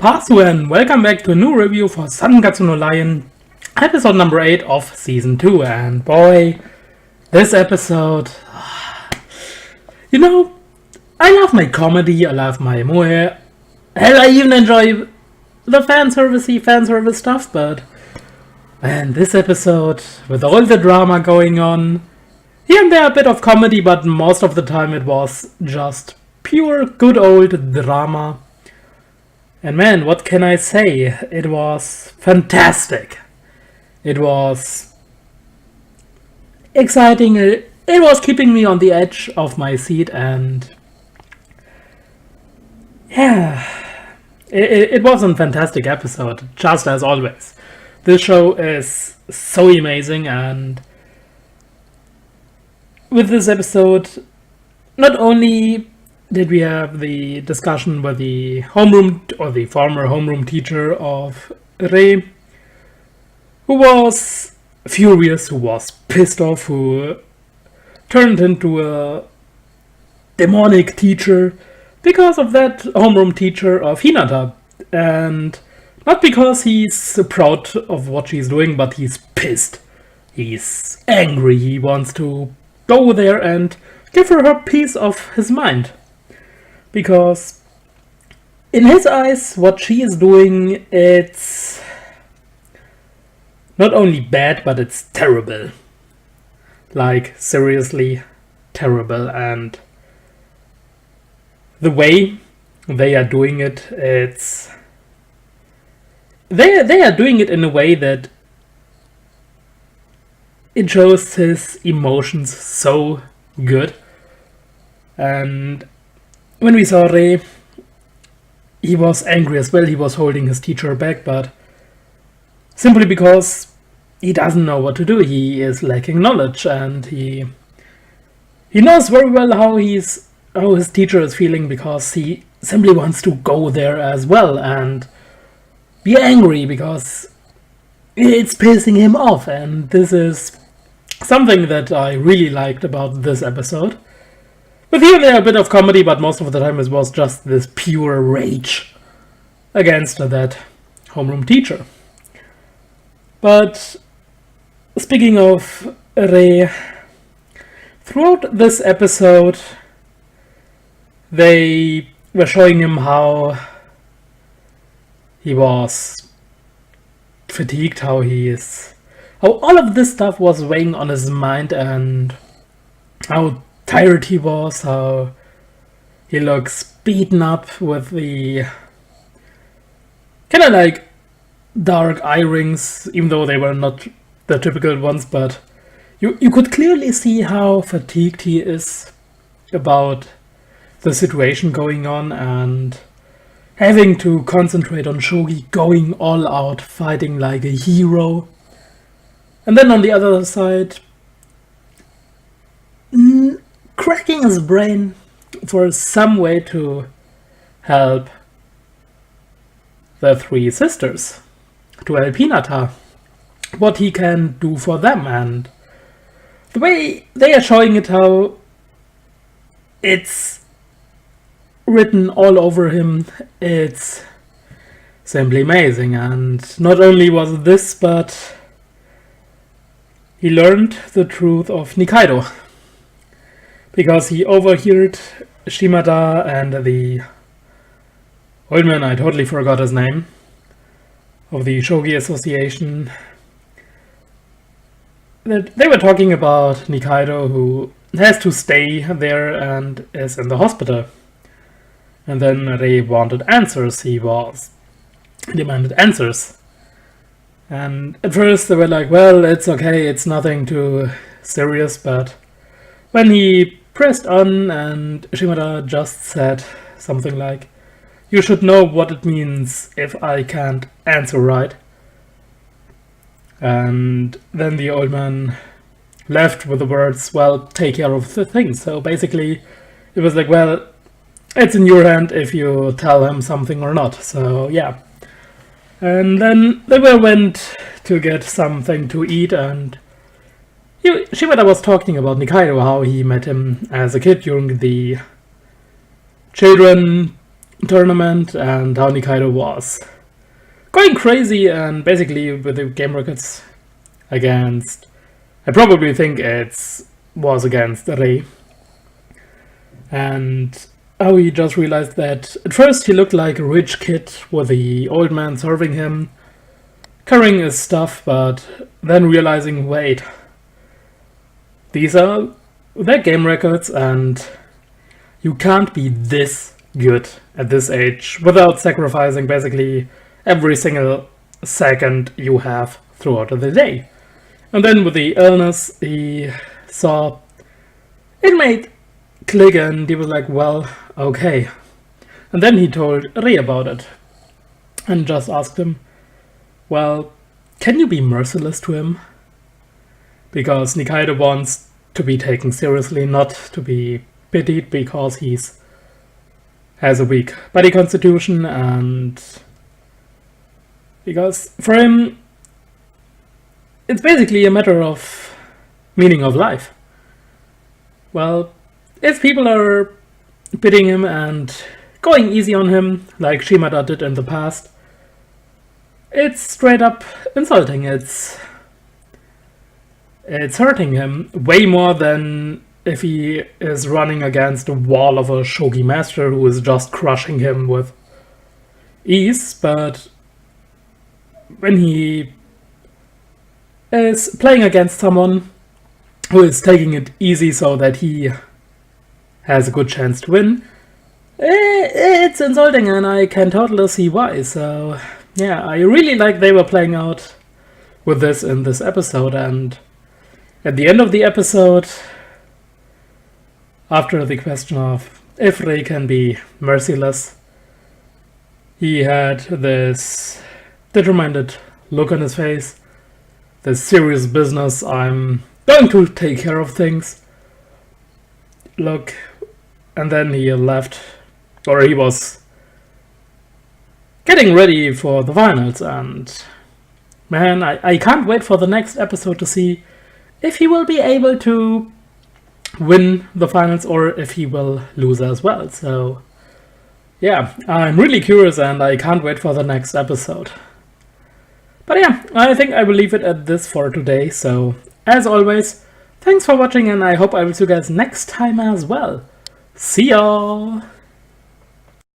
Hasu and welcome back to a new review for Sangatsu no Lion, episode number 8 of season 2. And boy, this episode, I love my comedy, I love my moe. Hell, I even enjoy the fan service stuff, but man, this episode, with all the drama going on, here and there a bit of comedy, but most of the time it was just pure good old drama. And man, what can I say? It was fantastic. It was exciting. It was keeping me on the edge of my seat, and yeah, it was a fantastic episode, just as always. This show is so amazing, and with this episode, not only did we have the discussion with the homeroom or the former homeroom teacher of Rei, who was furious, who was pissed off, who turned into a demonic teacher because of that homeroom teacher of Hinata. And not because he's proud of what she's doing, but he's pissed. He's angry. He wants to go there and give her a piece of his mind. Because in his eyes, what she is doing, it's not only bad, but it's terrible. Like, seriously terrible. And the way they are doing it, it's... They are doing it in a way that it shows his emotions so good. And when we saw Rei, he was angry as well. He was holding his teacher back, but simply because he doesn't know what to do. He is lacking knowledge, and he knows very well how his teacher is feeling, because he simply wants to go there as well and be angry because it's pissing him off. And this is something that I really liked about this episode. With here and there a bit of comedy, but most of the time it was just this pure rage against that homeroom teacher. But speaking of Rei, throughout this episode they were showing him how he was fatigued, how all of this stuff was weighing on his mind, and how tired he was, how he looks beaten up with the kind of like dark eye rings, even though they were not the typical ones, but you could clearly see how fatigued he is about the situation going on, and having to concentrate on Shogi going all out, fighting like a hero. And then on the other side, cracking his brain for some way to help the three sisters, to help Hinata, what he can do for them. And the way they are showing it, how it's written all over him, it's simply amazing. And not only was this, but he learned the truth of Nikaidou, because he overheard Shimada and the old man, I totally forgot his name, of the Shogi Association, that they were talking about Nikaidou, who has to stay there and is in the hospital. And then Rei wanted answers. He demanded answers. And at first they were like, well, it's okay, it's nothing too serious, but when he pressed on, and Shimada just said something like, you should know what it means if I can't answer right. And then the old man left with the words, well, take care of the things. So basically it was like, well, it's in your hand if you tell him something or not. So yeah. And then they went to get something to eat, and Shimada was talking about Nikaidou, how he met him as a kid during the children tournament and how Nikaidou was going crazy and basically with the game records against, I probably think it was against Ray. And how he just realized that at first he looked like a rich kid with the old man serving him, carrying his stuff, but then realizing, wait, these are their game records and you can't be this good at this age without sacrificing basically every single second you have throughout the day. And then with the illness, he saw it made click and he was like, well, okay. And then he told Ray about it and just asked him, well, can you be merciless to him? Because Nikaidou wants to be taken seriously, not to be pitied because has a weak body constitution, and because for him it's basically a matter of meaning of life. Well, if people are pitying him and going easy on him like Shimada did in the past, it's straight up insulting. It's hurting him way more than if he is running against a wall of a shogi master who is just crushing him with ease. But when he is playing against someone who is taking it easy so that he has a good chance to win, it's insulting, and I can totally see why. So yeah, I really like they were playing out with this in this episode. And at the end of the episode, after the question of if Ray can be merciless, he had this determined look on his face, this serious business, I'm going to take care of things look. And then he left, or he was getting ready for the finals, and man, I can't wait for the next episode to see if he will be able to win the finals or if he will lose as well. So yeah, I'm really curious and I can't wait for the next episode. But yeah, I think I will leave it at this for today. So as always, thanks for watching and I hope I will see you guys next time as well. See y'all!